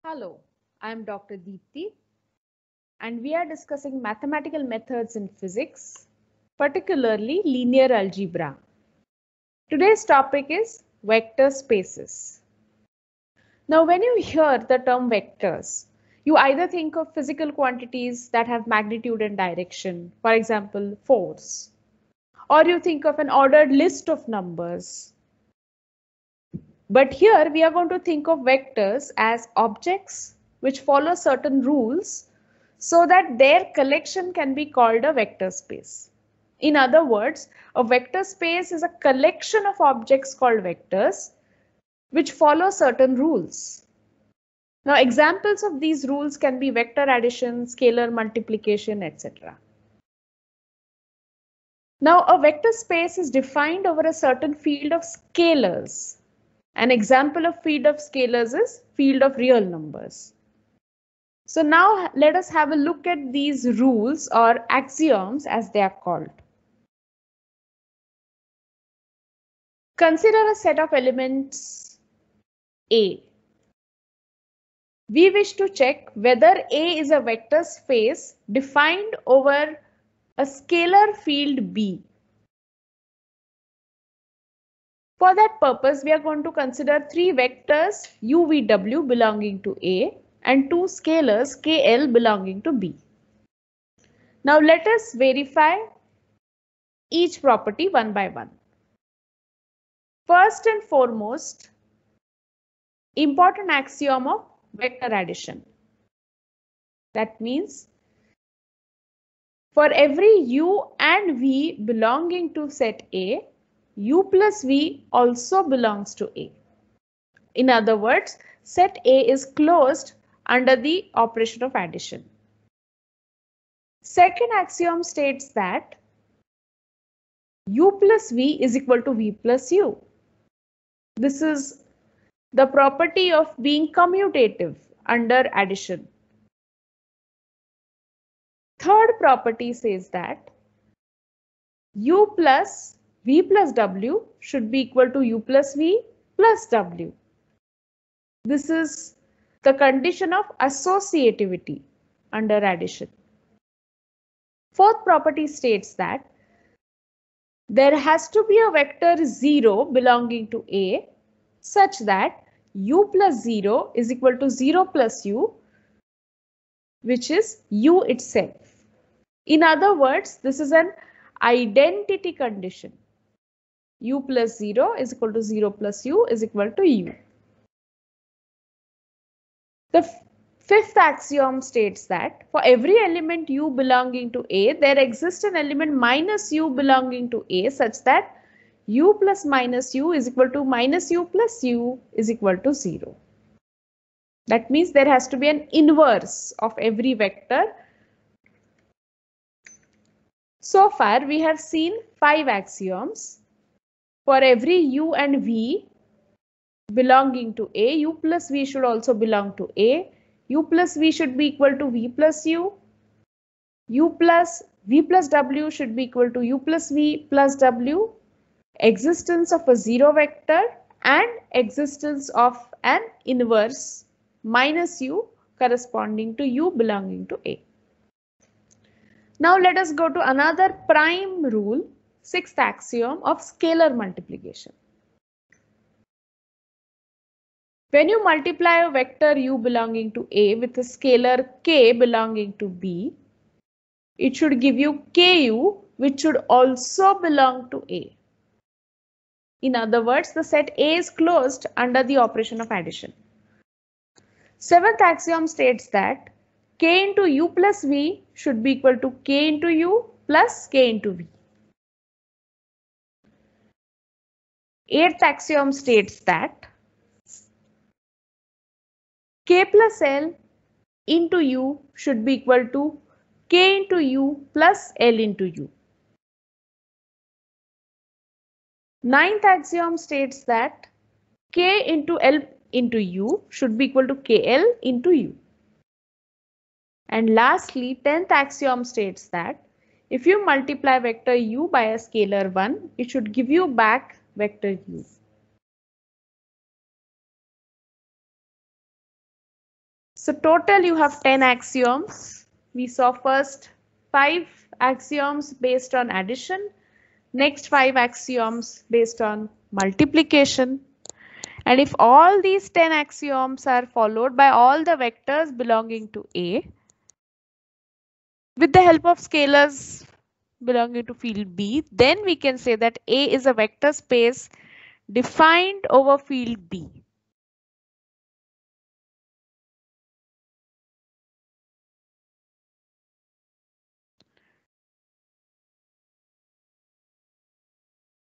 Hello, I am Dr. Deepthi, and we are discussing mathematical methods in physics, particularly linear algebra. Today's topic is vector spaces. Now, when you hear the term vectors, you either think of physical quantities that have magnitude and direction, for example, force, or you think of an ordered list of numbers. But here we are going to think of vectors as objects which follow certain rules so that their collection can be called a vector space. In other words, a vector space is a collection of objects called vectors which follow certain rules. Now, examples of these rules can be vector addition, scalar multiplication, etc. Now, a vector space is defined over a certain field of scalars. An example of field of scalars is field of real numbers. So now let us have a look at these rules or axioms as they are called. Consider a set of elements A. We wish to check whether A is a vector space defined over a scalar field B. For that purpose, we are going to consider three vectors UVW belonging to A and two scalars KL belonging to B. Now let us verify each property one by one. First and foremost, important axiom of vector addition. That means for every U and V belonging to set A, U plus V also belongs to A. In other words, set A is closed under the operation of addition. Second axiom states that U plus V is equal to V plus U. This is the property of being commutative under addition. Third property says that U plus V plus W should be equal to U plus V plus W. This is the condition of associativity under addition. Fourth property states that there has to be a vector 0 belonging to A such that U plus 0 is equal to 0 plus U, which is U itself. In other words, this is an identity condition. U plus 0 is equal to 0 plus U is equal to U. The fifth axiom states that for every element U belonging to A, there exists an element minus U belonging to A such that U plus minus U is equal to minus U plus U is equal to 0. That means there has to be an inverse of every vector. So far, we have seen 5 axioms. For every U and V belonging to A, U plus V should also belong to A. U plus V should be equal to V plus U. U plus V plus W should be equal to U plus V plus W. Existence of a 0 vector and existence of an inverse minus U corresponding to U belonging to A. Now let us go to another prime rule, sixth axiom of scalar multiplication. When you multiply a vector U belonging to A with a scalar K belonging to B, it should give you KU, which should also belong to A. In other words, the set A is closed under the operation of addition. Seventh axiom states that K into U plus V should be equal to K into U plus K into V. Eighth axiom states that K plus L into U should be equal to K into U plus L into U. Ninth axiom states that K into L into U should be equal to KL into U. And lastly, 10th axiom states that if you multiply vector U by a scalar 1, it should give you back vector U. So total you have 10 axioms. We saw first 5 axioms based on addition, next 5 axioms based on multiplication. And if all these 10 axioms are followed by all the vectors belonging to A, with the help of scalars belonging to field B, then we can say that A is a vector space defined over field B.